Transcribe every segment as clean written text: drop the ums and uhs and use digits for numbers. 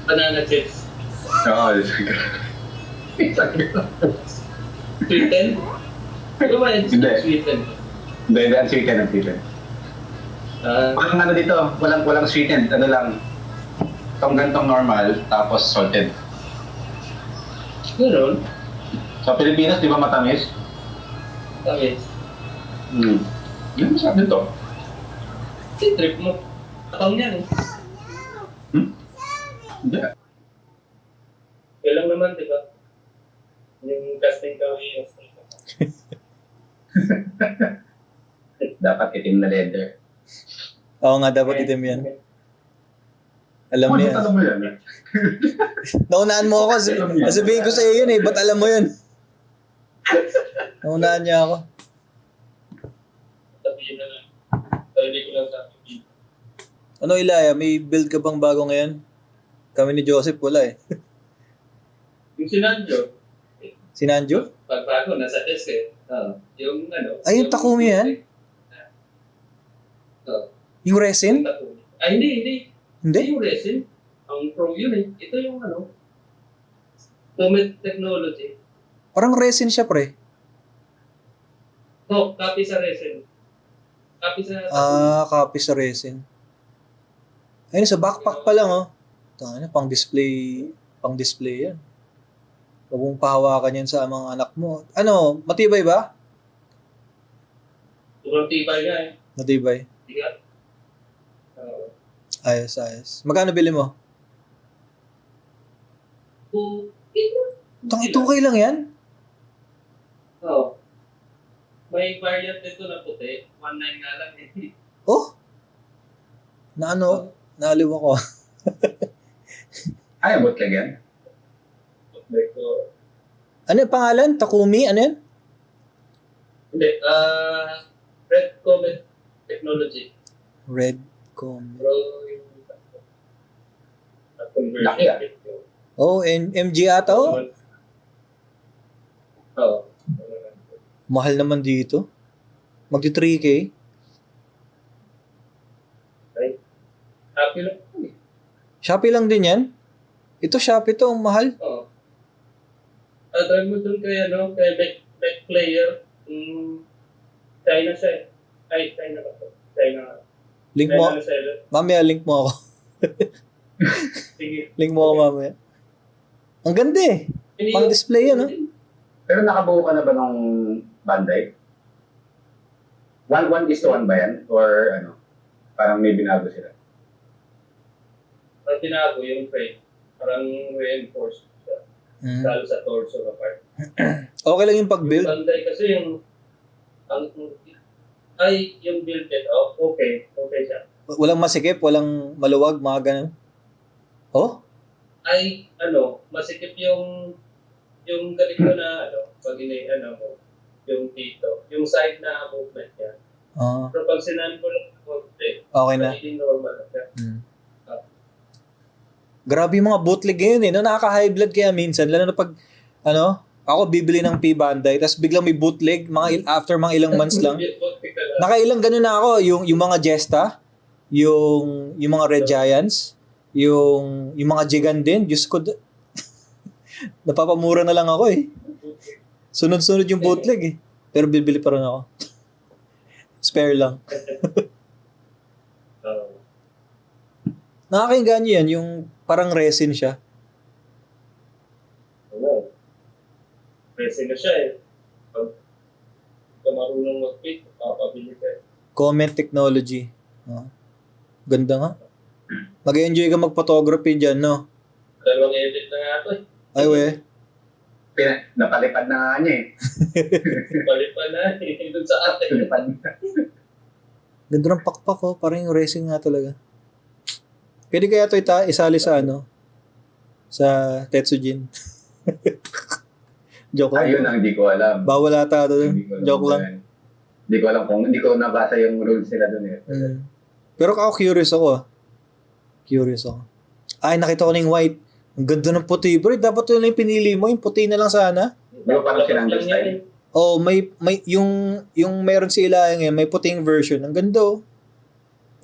Banana chips. Oo, Sweeten? Ikaw ba yung Hindi. sweeten? Hindi, ang sweetened, ang sweetened. Walang ano dito, walang sweetened, ano lang, itong gantong normal, tapos salted. Gano'n? Sa Pilipinas, di ba matamis? Tamis. Yan masarap dito. Si trip mo. Katang yan eh. Hindi. Kailang naman, di ba? Yung casting kawin. Dapat itim na leather. Oo nga, dapat itim yan. Alam mo yan. Alam mo yan. Naunaan mo ako. Sabihin ko sa iyo yun eh. Ba't alam mo yun? Naunaan niya ako. Sabihin na lang. Sarili ko lang sa akin. Ano Ilaya, may build ka bang bago ngayon? Kami ni Joseph wala eh. Yung sinadyo. Si Nanjo? Pagbago, nasa desk eh. Yung ano. Ay, yung Takumi yan? Yung resin? Yung Takumi. Ay, hindi. Hindi? Yung resin. Ang pro yun eh. Ito yung ano. Comet technology. Parang resin siya pre. No, copy sa resin. Copy sa Copy sa resin. Ayun, sa backpack pa lang oh. Tangina, pang-display yan. Huwag mong pahawakan yan sa mga anak mo. Ano, matibay ba? sobrang tibay nga eh. Matibay. Tigat. Ayos. Magkano bili mo? Tang 2K lang yan? Oo. May variant dito na puti. 1.9 nga lang eh. Oh? Naaliw ako. Ay, abot ka yan. Ano yung pangalan? Takumi? Ano yan? Hindi. Red Comet Technology. Red Comet. Pero yung conversion. Laki ah. Oh, MG ata oh. Oo. Mahal naman dito. Magti 3K. Happy lang po eh. Shopee lang din yan? Ito Shopee to, ang mahal. Oo. Try mo dun kay back player. China siya eh. Ay, China ba to? China. Link mo. China seller. Mamaya link mo ako. Sige. Link mo ako mamaya. Ang ganda eh. Pang display yan, no? Pero nakabuo ka na ba ng Bandai? 1:1 ba yan? Or ano? Parang may binago sila. Ang tinago yung frame. Parang reinforced siya. Lalo sa torso na part. Okay lang yung pag-build. Yung Bandai kasi yung yung build it. Oh, okay. Okay siya. Walang masikip, walang maluwag, mga ganun. Oh? Ay, masikip yung ganito na, pag mo, yung dito, yung side na movement niya. Pero pag sinabi ko lang konti, Okay na. hindi normal na siya. Grabe yung mga bootleg ngayon eh. No? Nakaka-high blood kaya minsan. Lalo na pag, ako bibili ng P-Bandai, tapos biglang may bootleg, after mga ilang months lang. Nakailang ganun na ako. Yung mga Jesta, yung mga Red Giants, yung mga Jigan din. Diyos ko, napapamura na lang ako eh. Sunod-sunod yung bootleg eh. Pero bibili pa rin ako. Spare lang. Nakakainganyo yan, yung parang resin siya. Oo. Resin na siya eh. Pag marunong mag-fit, makapabili ka eh. Comet technology. Ganda nga. Mag-enjoy ka mag-photography dyan, no? 2 edit na nga ito eh. Ay, we. Napalipad na nga niya eh. Balik pa na eh. Doon sa atin. Napalipad na. Ganda ng pakpak, oh. Parang yung resin nga talaga. Pwede kaya ito isali sa sa Tetsujin. Joke lang. Ayun ang hindi ko alam. Bawal ata ito. Joke lang. Hindi ko alam hindi ko nabasa yung rules nila doon eh. Pero ako curious ako. Curious ako. Ay, nakita ko na yung white. Ang ganda ng puti. Bro, dapat yun lang yung pinili mo. Yung puti na lang sana. Pero parang sinandal style. Oh, may yung meron sila ngayon, may puting version. Ang ganda oh.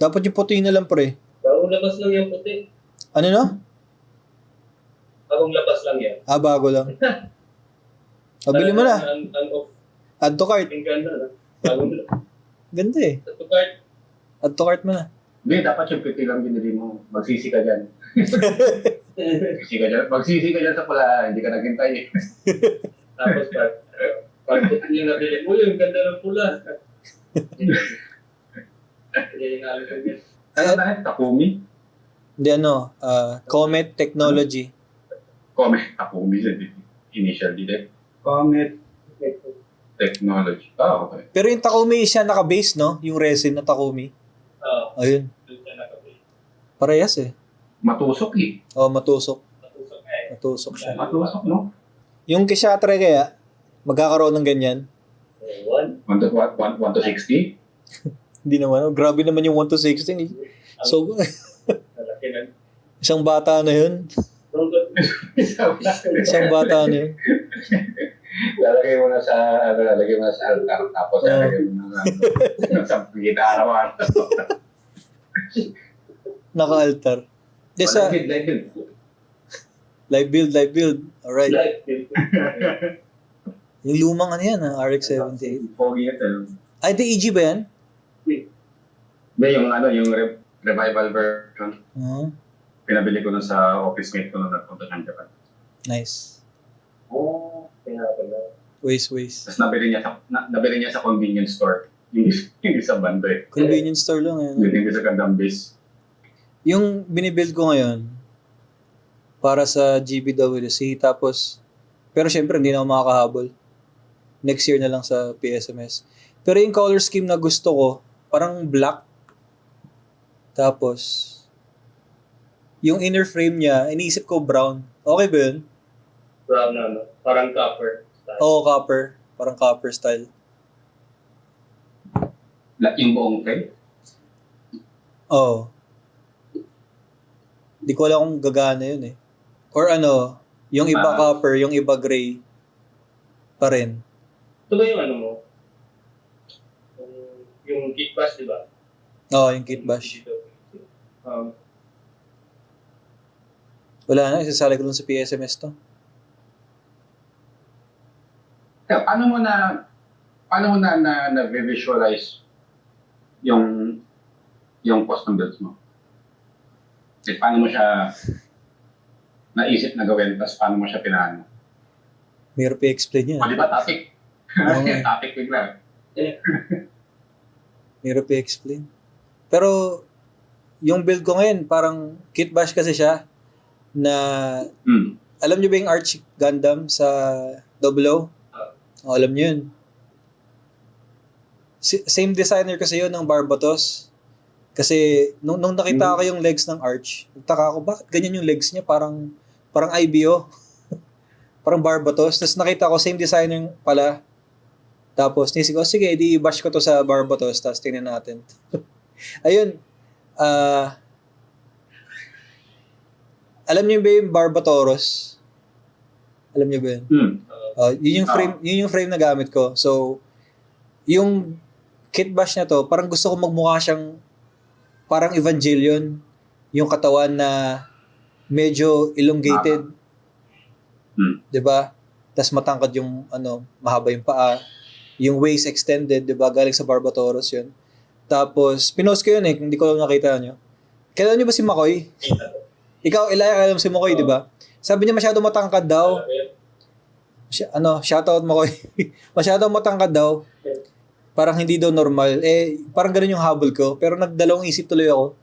Dapat yung puti na lang pre. Bago labas lang yung puti. Ano no? Bagong labas lang yan. Bago lang. Bili mo na. Ang off. Add to cart. Ang ganda na. Bagong Ganda eh. Add to cart. Add to cart mo na. Hindi, dapat yung pipi lang binili mo. Magsisi ka dyan. Magsisi ka dyan sa pula. Hindi ka naghintay eh. Tapos pag yung nabili mo, yung ganda ng pula. Hindi yung alam ko yun. Ano na? Takumi? Hindi Comet Technology. Comet. Takumi sa initial dito. Comet Technology. Okay. Pero yung Takumi siya naka-base, no? Yung resin na Takumi. Ayun. Parehas eh. Matusok eh. Matusok. Matusok Matusok siya. Matusok, no? Yung Kishatre kaya, magkakaroon ng ganyan. 1 to 60? Hindi naman. Grabe naman yung 1 to 16 eh. So, Malaki na. isang bata na yun. Isang bata na yun. Lalagay mo na sa altar, tapos lalagay mo na sa gitara mo. Naka-altar. Sa live build. Alright. Yung lumang yan, RX-78. Pogi ito. Ay, ito EG ba yan? Hindi, yung revival version. Pinabili ko na sa office mate ko nung nagpunta ng Japan. Nice. Kaya pala. Waste. Tapos nabili niya sa convenience store. Hindi sa bando eh. Convenience store lang yan. Hindi sa Gundam base. Yung binibuild ko ngayon, para sa GBWC, tapos, pero syempre hindi na ako makakahabol. Next year na lang sa PSMS. Pero yung color scheme na gusto ko, parang black. Tapos, yung inner frame niya, iniisip ko brown. Okay ba yun? Brown na, parang copper. Oo, copper. Parang copper style. Yung buong frame? Oo. Di ko alam kung gagana yun eh. Or yung iba copper, yung iba gray pa rin. Ito ba yung mo? Yung kit bash, di ba? Oo, yung kit bash. Wala na, isasali ko dun sa PSMS to. Paano mo na visualize yung custom builds mo? Paano mo siya naisip na gawin, tapos paano mo siya pinano? Mayroon pa i-explain yan. Di ba topic? Okay. Topic bigla. Mayroon pa i-explain. Pero, yung build ko ngayon, parang kit bash kasi siya na, alam niyo ba yung Arch Gundam sa Double O? Alam niyo yun. Same designer kasi yun ng Barbatos. Kasi nung nakita ko yung legs ng Arch, nagtaka ako, bakit ganyan yung legs niya? Parang IBO. Parang Barbatos. Tapos nakita ko, same designer pala. Tapos nisip ko, sige, di-bash ko to sa Barbatos. Tapos tingnan natin. Ayun. Alam niyo ba yung Barbatoros? Alam niyo ba yun? Yun yung frame na gamit ko. So, yung kit bash na to, parang gusto ko magmukha siyang parang Evangelion, yung katawan na medyo elongated. 'Di ba? Tas matangkad yung mahaba yung paa, yung waist extended, 'di ba? Galing sa Barbatoros 'yun. Tapos pinost ko 'yun hindi ko lang nakita niyo. Kailan niyo ba si Makoy? Ikaw, alam si Makoy, 'di ba? Sabi niya masyado matangkad daw. Shoutout Makoy. Masyado matangkad daw. Parang hindi daw normal. Parang ganun yung habol ko. Pero nagdalawang isip tuloy ako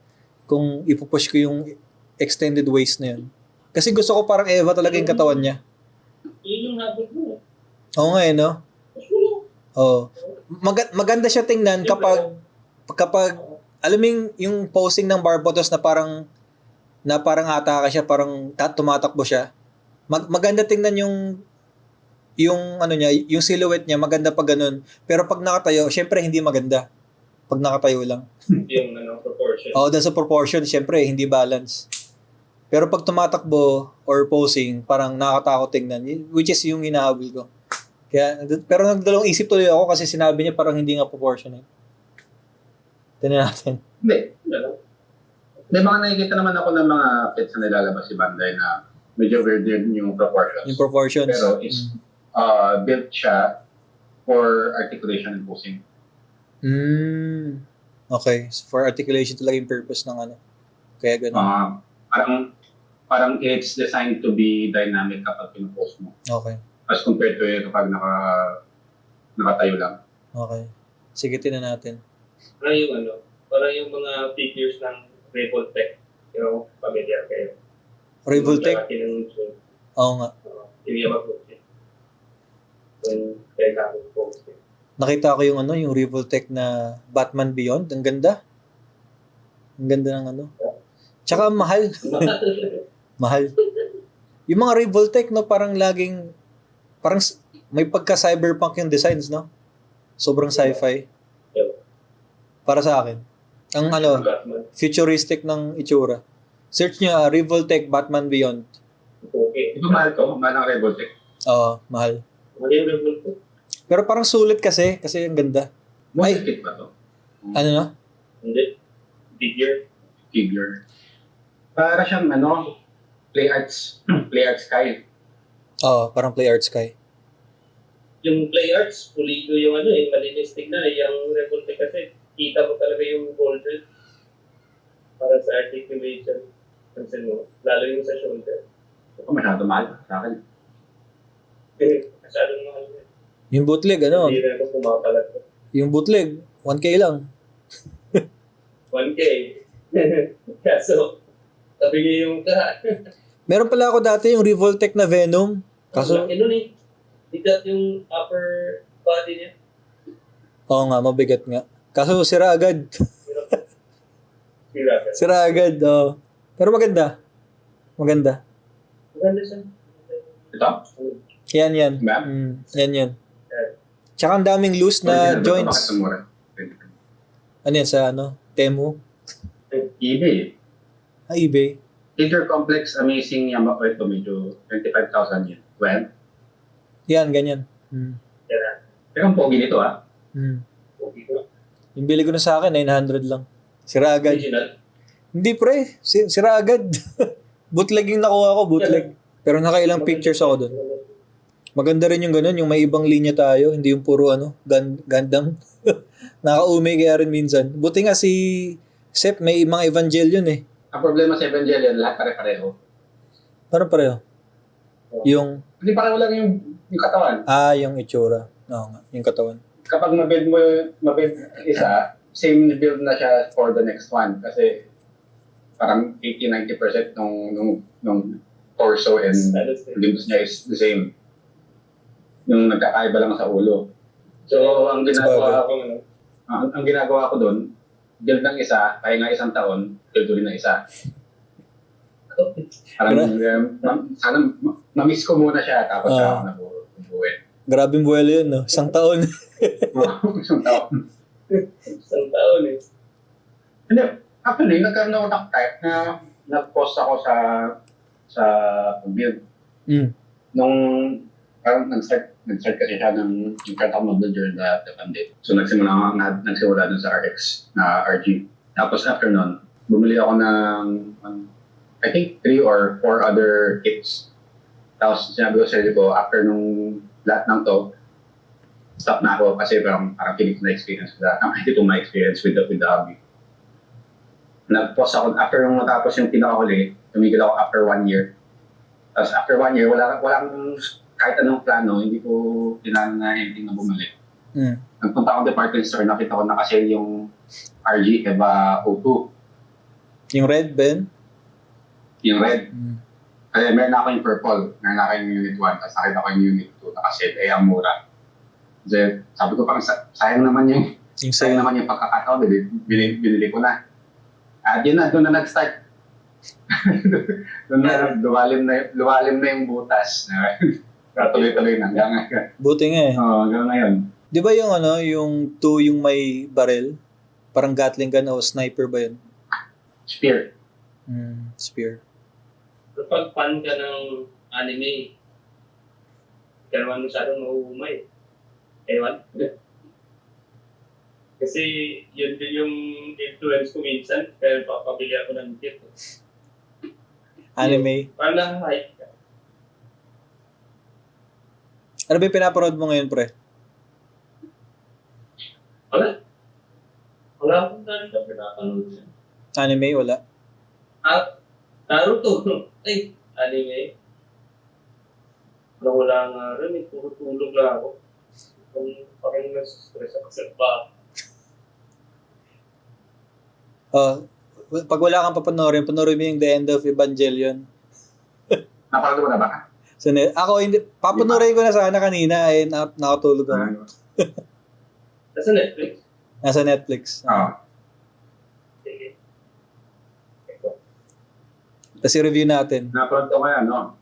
kung ipupush ko yung extended waist na yun. Kasi gusto ko parang Eva talaga yung katawan niya. Yun yung habol mo. Oo nga no? Oo. Maganda siya tingnan kapag alam mo yung posing ng Barbatos na parang ataka siya, parang tumatakbo siya. Maganda tingnan yung niya, yung silhouette niya, maganda pag ganun. Pero pag nakatayo, syempre hindi maganda. Pag nakatayo lang. Yung proportion. Oo, dahil sa proportion, syempre hindi balance. Pero pag tumatakbo or posing, parang nakakatakot tingnan, which is yung hinahabol ko. Pero nagdalawang isip tuloy ako kasi sinabi niya parang hindi nga proportionate. Tingnan natin. Hindi. May mga nakikita naman ako ng mga kits na nilalabas si Bandai na medyo weird din yung proportions. Yung proportions. Pero it's built siya for articulation and posing. Okay. So, for articulation talaga yung purpose ng ano. Kaya ganun. Parang it's designed to be dynamic kapag pinupost mo. Okay. As compared to kapag nakatayo lang. Okay. Sige, tinan natin. Parang yung mga figures ng Revoltech. Familiar kayo. Revoltech? Oo nga. Hindi naman po. Kung kailangan po. Nakita ko yung yung Revoltech na Batman Beyond. Ang ganda. Ang ganda ng Tsaka mahal. Mahal. Yung mga Revoltech, parang laging, may pagka-cyberpunk yung designs, no? Sobrang sci-fi. Para sa akin. Ang futuristic ng itsura. Search nyo, Revoltech Batman Beyond. Okay. Ito mahal to? Mahal ang Revoltech? Oo, mahal. Mahal yung Revoltech? Pero parang sulit kasi ang ganda. Model kit ba to? Ano na? Hindi. Figure. Para siyang Play Arts Sky. Oo, parang Play Arts Sky. Yung Play Arts, pulido yung malinis tignan. Yung Revoltech kasi, kita mo talaga yung golden para sa articulation. Pansin mo, lalo yung sa shoulder. Ito masyado mahal sa akin. Masyadong mahal. Yung bootleg, Hindi na ako pumapalag. Yung bootleg, 1K lang. 1K. Kaso, sabi niya yung Meron pala ako dati yung Revoltech na Venom. Kaso, bigat yung upper body niya. oo nga, mabigat nga. Kaso sira agad. Sira. Sira agad, oo. Pero maganda. Maganda. Maganda siya. Ito? Yan. Ma'am? Yan. Tsaka ang daming loose na joints. Bakit mura? Ano yan sa Temu? eBay. eBay. Inter Complex Amazing Yamaha ito medyo 25,000 yun. Well, Yan, ganyan. pero ang pogi nito Okay ko. Yung bili ko na sa akin, 900 lang. Sira agad. Original. Hindi pre, sira agad. Bootleg yung nakuha ko, bootleg. Pero nakailang pictures ako doon. Maganda rin yung ganun, yung may ibang linya tayo, hindi yung puro Gundam. Nakauumi kaya rin minsan. Buti nga si Sep, may mga Evangelion eh. Ang problema sa Evangelion, lahat pare-pareho. Parang pareho. Yung, Hindi pareho lang yung katawan. yung itsura. Oo nga, yung katawan. Kapag mabuild isa, same build na siya for the next one. Kasi parang 80-90% nung torso and limbs niya is the same. Yung nagkakaiba lang sa ulo. So, ang ginagawa ko doon, build ng isa, kaya nga isang taon, build ulit ng isa. Parang, sana ma-miss ko muna siya, tapos siya ako nabubuhin. Grabing buwelo yun, no? Isang taon. Isang taon. Isang taon eh. Hindi, actually, nagkaroon ako ng type na nag-post ako sa build. Nung parang nag-start kasi siya ng nag-start ako mag-build during the pandemic. So nagsimula dun sa RX na RG. Tapos after nun, bumili ako ng I think 3 or 4 other kits. Tapos sinabi ko sa sarili ko, after nung lahat ng to, stop na ako kasi parang feeling ko na experience ko ito my experience with the hobby. Nag-post ako after nung natapos yung pinakahuli, tumigil ako after 1 year. Tapos after 1 year, walang kahit anong plano, hindi ko tinanong na anything na bumalik. Nagpunta ako department store, nakita ko nakasale yung RG Eva O2. Yung red, Ben? Yung red. Kaya meron ako yung purple, meron ako yung unit 1, tapos nakita ko yung unit 2, nakasale, ang mura. Kasi sabi ko parang sayang naman yung pagkakataon, binili ko na. At yun na, doon na nag-start. Doon na, luwalim na yung butas. Tuloy-tuloy na hanggang ngayon. Buti nga eh. Oo, hanggang ngayon. Di ba yung 2 yung may barrel? Parang Gatling gun o sniper ba yun? Spear. Spear. Kapag fan ka ng anime, hindi ka naman masyadong mahuhumay. Ewan. Kasi yun din yung influence ko minsan, kaya papabili ako ng kit. Anime? Parang nakahype ka. Ano ba yung pinapanood mo ngayon, pre? Wala akong dahil na pinapanood siya. Anime, wala. Naruto. Ay, anime. Wala nga rin. Puro tulog lang ako. Kung parang nasa-stress ako sa ba. Pag wala kang papanoorin mo yung The End of Evangelion. Napanood mo na ba? So, ako, hindi, papanoorin ko na sana kanina, nakatulog ako. Nasa Netflix? Nasa Netflix. Oo. Sige. Tapos i-review natin. Napanood ko ngayon, no?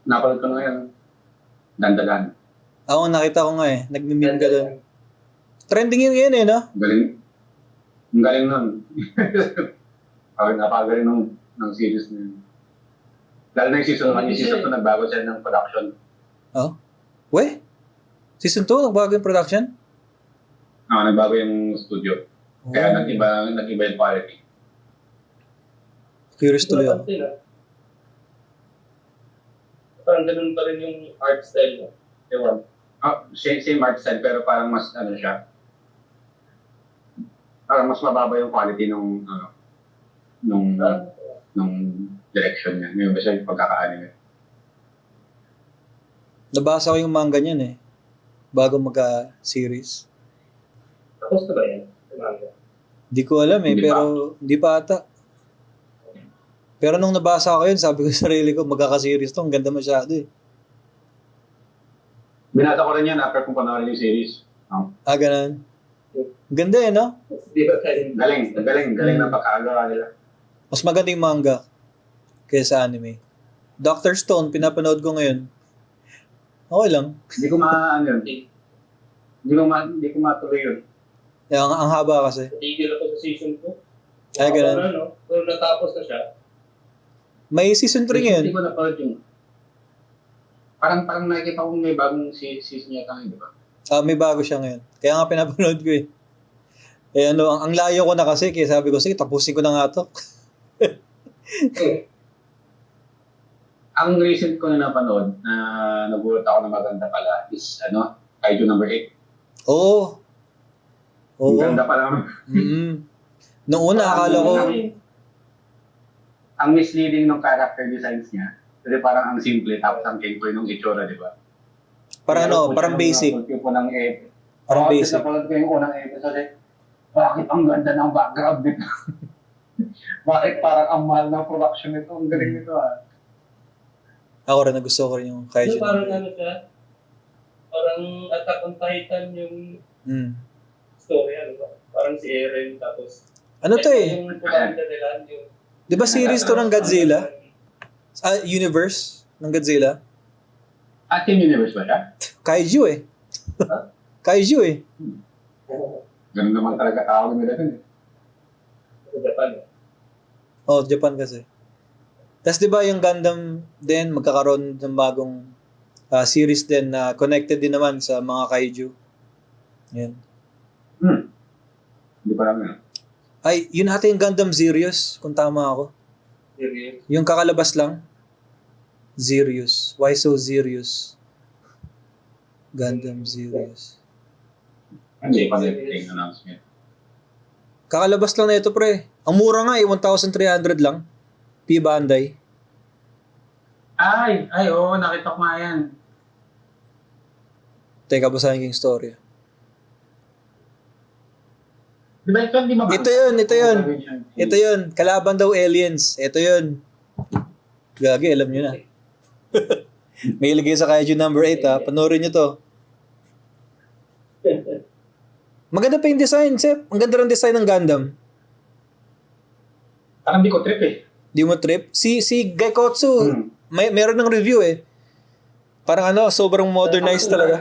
Napanood ko ngayon. Dandagan. Ako, nakita ko nga nag-meme ka doon. Trending yun ngayon no? Galing. Ang galing nun. Napakagaling ng series na yun. Lalo na yung season 1, yung season 2, nagbago siya ng production. Oh? We? Season 2, nagbago yung production? Nagbago yung studio. Kaya nag-iba yung quality. Curious tuloy ako. Parang ganun pa rin yung art style mo. Ewan. Same art style, pero parang mas, parang mas mababa yung quality nung direction niya. Ngayon ba siya yung pagkakaanime? Nabasa ko yung manga niyan bago magka-series. Tapos na ba yan? Manga? Hindi ko alam pero hindi pa ata. Pero nung nabasa ko yun, sabi ko sa sarili ko, magkaka-series to, ang ganda masyado Binata ko rin yan after kung panoorin yung series. Ganun. Ganda no? Di ba tayo? Galing ng pagkakagawa nila. Mas maganda yung manga kaysa anime. Dr. Stone, pinapanood ko ngayon. Okay lang. Hindi ko matuloy yun. Ang haba kasi. Natigil ako sa season 2. Ay, ganun. Pero natapos na siya. May season 3 ngayon. Hindi ko napanood yung... Parang nakikita ko may bagong season yata ngayon, di ba? May bago siya ngayon. Kaya nga pinapanood ko ang layo ko na kasi, kaya sabi ko, sige, tapusin ko na nga to. Ang recent ko na napanood na nagulat ako na maganda pala is Kaiju number 8. Oo. Ang ganda pala. Noong una, akala ko, ang misleading ng character designs niya, kasi parang ang simple, tapos ang kinkoy ng itsura, di ba? parang basic. Parang basic. Napanood ko yung unang episode, bakit ang ganda ng background nito? Bakit parang ang mahal ng production nito? Ang galing nito Ako rin, nagusto ko rin yung Kaiju. Parang siya? Parang Attack on Titan yung story, ba? Parang si Eren, tapos... Ano to Yung kumanda nila, yung... Di ba series to ng Godzilla? Universe ng Godzilla? Team Universe ba siya? Kaiju Kaiju Ganun naman talaga tawag nila dun Japan. Japan kasi. Tapos di ba yung Gundam din, magkakaroon ng bagong series din na connected din naman sa mga kaiju. Yan. Hindi pa lang Ay, yun ata yung Gundam Zerius, kung tama ako. Serious? Yung kakalabas lang. Zerius. Why so Zerius? Gundam Zerius. Hindi pa yung announcement. Kakalabas lang na ito, pre. Ang mura nga 1,300 lang. P-Bandai. Oo, nakita ko nga yan. Teka, basahin ko yung story. Di ba ito, hindi mabasa? Ito yun. Kalaban daw aliens. Ito yun. Gagi, alam nyo na. May ilagay sa Kaiju number 8 Panoorin nyo to. Maganda pa yung design, Sep. Ang ganda ng design ng Gundam. Parang di ko trip Di mo trip? Si Gaikotsu, meron ng review Parang sobrang modernized talaga.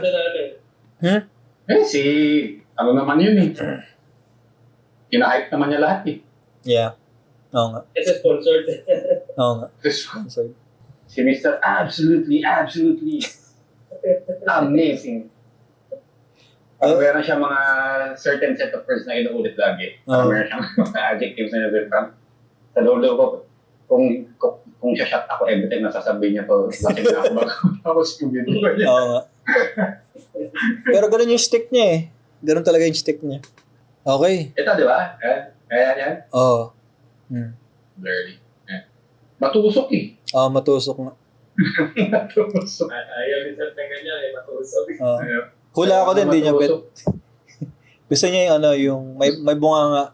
Naman yun Kina-hype naman niya lahat Yeah. Oo nga. Kasi sponsored. Oo nga. Sponsored. Si Mr. Absolutely amazing. Meron siya mga certain set of words na inuulit lagi. Meron siyang mga adjectives na different. Sa lolo ko, kung kung siya-shot ako every time nasasabihin niya to, lasing na ako bago tapos Scooby-Doo. Oo nga. Pero ganun yung stick niya eh. Ganun talaga yung stick niya. Okay. Ito, di ba? Kaya yan? Oo. Blurry. Matusok eh. Matusok nga. Matusok. Ayaw din sa ganyan eh, matusok. Hula ako din, hindi niya bet. Gusto niya yung yung may bunga nga.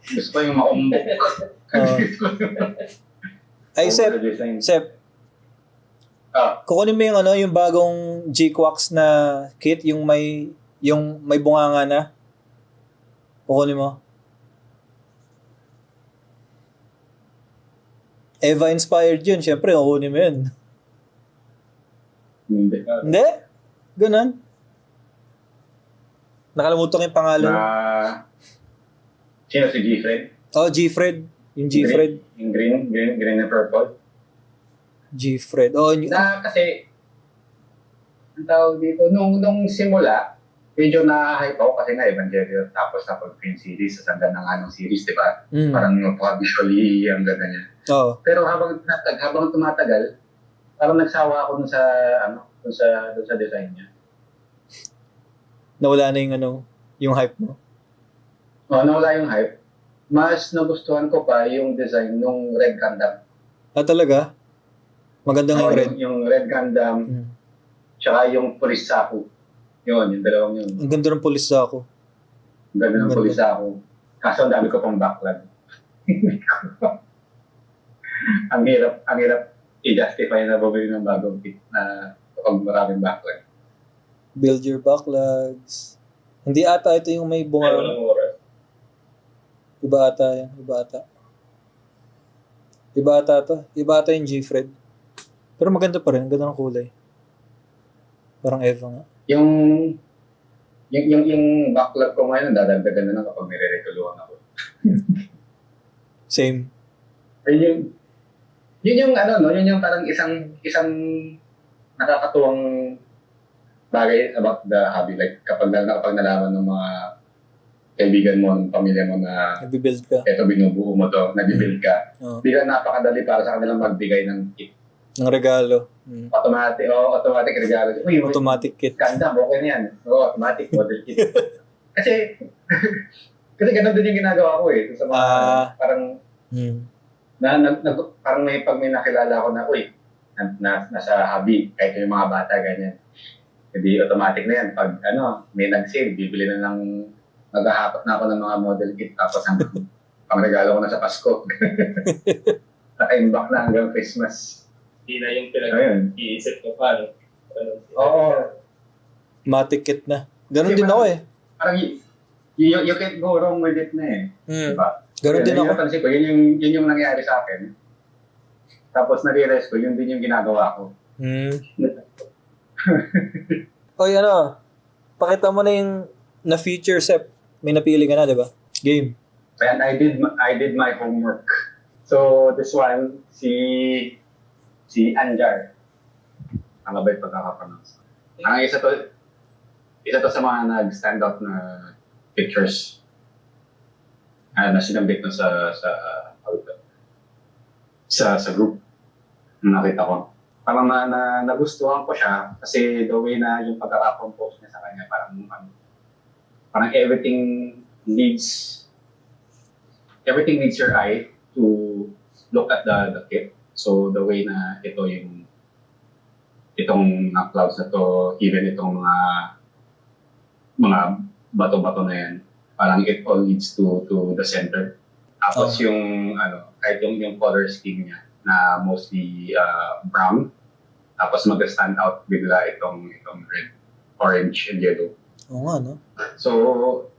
Gusto ko yung maumbok. Ay, Sep. Kukunin mo yung yung bagong G-Quax na kit, yung may bunganga na. Kukunin mo. Eva inspired yun. Siyempre, kukunin mo yun. Hindi? Ganun. Nakalimutan ko yung pangalan. Sino si G-Fred? G-Fred. Yung G-Fred. Yung green and purple. G-Fred. Kasi, ang tawag dito, nung simula, medyo na-hype ako kasi nga Evangelion, tapos na pag-film series, sa ganda ng anong series, di ba? Parang visually, ang ganda niya. Pero habang tumatagal, parang nagsawa ako dun sa design niya. Nawala na yung hype mo? Nawala yung hype. Mas nagustuhan ko pa yung design nung Red Gundam. Talaga? Maganda nga yung Red. Yung Red Gundam, tsaka yung Police Saku. Yung dalawang yun. Ang ganda ng Police Saku. Ang ganda ng Police Saku. Kaso ang dami ko pang backlog. ang hirap i-justify na bumili ng bagong kit na kapag maraming backlog. Build your backlogs. Hindi ata ito yung may bunga. Ay, walang oras. Iba ata yan. Iba ata yung G-Fred. Pero maganda pa rin. Ganda ng kulay. Parang Eva nga. Yung backlog ko ngayon, dadagdagan na lang kapag nire-retuluan ako. Same. Yun yung parang isang nakakatuwang bagay about the hobby. Like, kapag nalaman ng mga kaibigan mo, ng pamilya mo na nag-build ka. Eto, binubuo mo to, nag-build ka. Bigla napakadali para sa kanilang magbigay ng kit. Ng regalo. Automatic regalo. Uy, automatic kit. Ganda, okay na yan. Automatic model kit. kasi ganun din yung ginagawa ko eh. Sa mga, parang, parang pag may nakilala ko na, nasa hobby, kahit yung mga bata, ganyan. Hindi automatic na yan. Pag may nag-sale, bibili na lang, maghahakot na ako ng mga model kit, tapos ang regalo ko na sa Pasko. Naka-imbak na hanggang Christmas. Hindi na yung pinag-iisip ko pa. Oo. Matic kit na. Ganun din ako eh. Parang you can't go wrong with it na eh. Diba? Ganun din ako. Napansin ko, yun yung nangyari sa akin. Tapos nare-realize ko, yun din yung ginagawa ko. Pakita mo na yung na-feature Sep. May napili ka na, di ba? Game. And I did my homework. So, this one, si Anjar. Ang ba yung pagkakapronounce? Ang isa to sa mga nag-stand out na pictures na sinambit na sa group na nakita ko. Parang nagustuhan ko siya kasi the way na yung pagkakakompose niya sa kanya, parang everything needs your eye to look at the kit. So the way na itong mga clouds na to, even itong mga bato-bato na yan, parang it all leads to the center. Tapos yung kahit yung color scheme niya na mostly brown, tapos mag-stand out bigla itong red, orange, and yellow. Oo nga, no? So,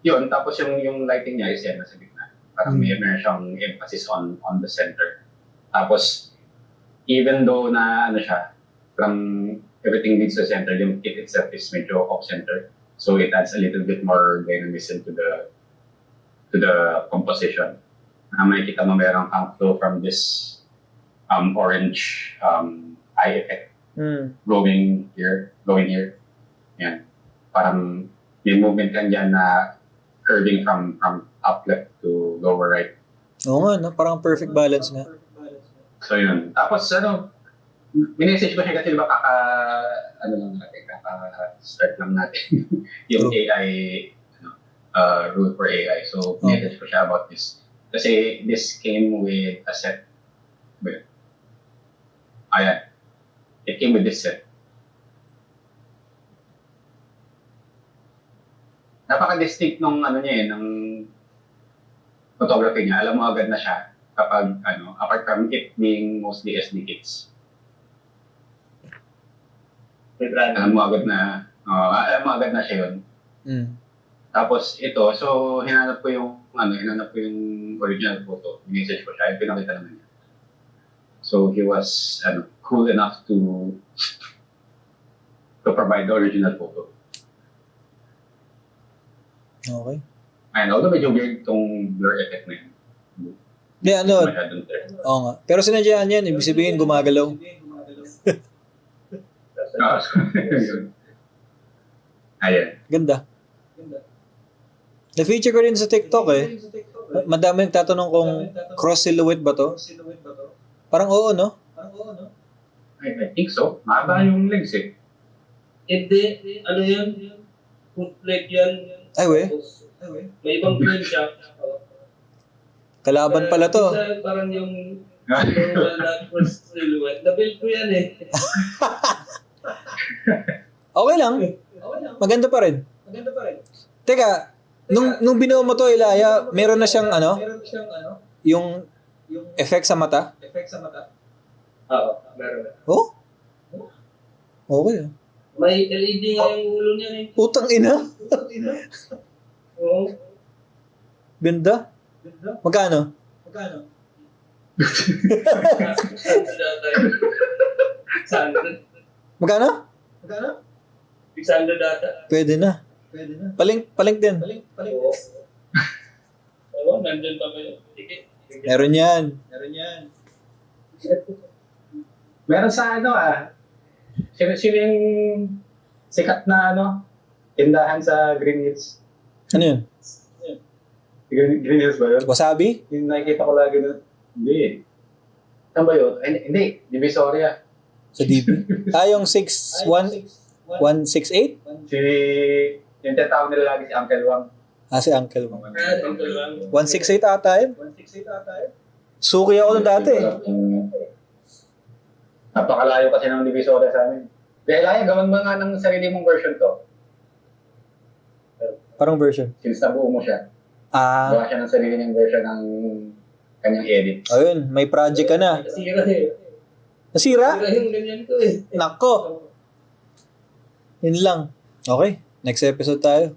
yun. Tapos yung lighting niya is yan nasa gitna. Parang meron siyang emphasis on the center. Tapos, even though na from everything leads to the center, yung kit itself is medyo off-center. So, it adds a little bit more dynamism to the composition. Makikita mo meron kang flow from this orange eye effect going here. Yan. Parang may movement kan dyan na curving from up left to lower right. Oo nga, no? Parang perfect balance nga. So yun. Tapos minessage ko siya kasi diba start lang natin yung True. AI, rule for AI. So minessage ko siya about this. Kasi this came with a set. Ayan. It came with this set. Napaka-distinct nung ng photography niya. Alam mo agad na siya kapag apart from it being mostly SD kits. Alam mo agad na siya yun. Tapos ito, so hinanap ko yung original photo. Message ko siya, pinakita naman niya. So he was cool enough to provide the original photo. Okay. Ayun, although medyo weird tong blur effect na yun. Masyadong clear. Oo nga. Pero sinadyahan yan, ibig sabihin gumagalaw. Ayan. Ganda. Na-feature ko rin sa TikTok eh. Madami nagtatanong kung cross silhouette ba to? Parang oo, no? I think so. Mahaba yung legs eh. Hindi, yan? Bootleg yan. Ay, we. May ibang brand siya. Kalaban pala to. Isa parang yung cross silhouette. Na-build ko yan eh. Okay lang. Maganda pa rin. Teka, nung binuo mo to, Ilaya, meron na siyang yung effect sa mata? Oo, meron na. Oh? Okay. May LED nga yung ulo niya eh. Utang ina. Oo. Ganda. Magkano? Magkano? 600 data. Pwede na. Palink din. Oo. Oo, nandun pa ba yun? Sige. Meron yan. Meron sa sino yung sikat na tindahan sa Green Hills? Ano yun? Green Hills ba yun? Wasabi? Yung nakikita ko lagi na, hindi. Saan ba yun? Ay, hindi, Divisoria. Sa DB. Yung 168? Yung tinatawag nila lagi si Uncle Wang. Si Uncle Wang. 168 168 ata yun? Suki ako nung dati. Napakalayo kasi ng Divisoria sa amin. Kaya Ilaya, gawan mo nga ng sarili mong version to. Parang version. Since nabuo mo siya. Gawa siya ng sarili niyang version ng kanyang edit. Ayun, may project ka na. Nasira eh. Nasira? Nasira yung ganyan ko eh. Nako. Yun lang. Okay, next episode tayo.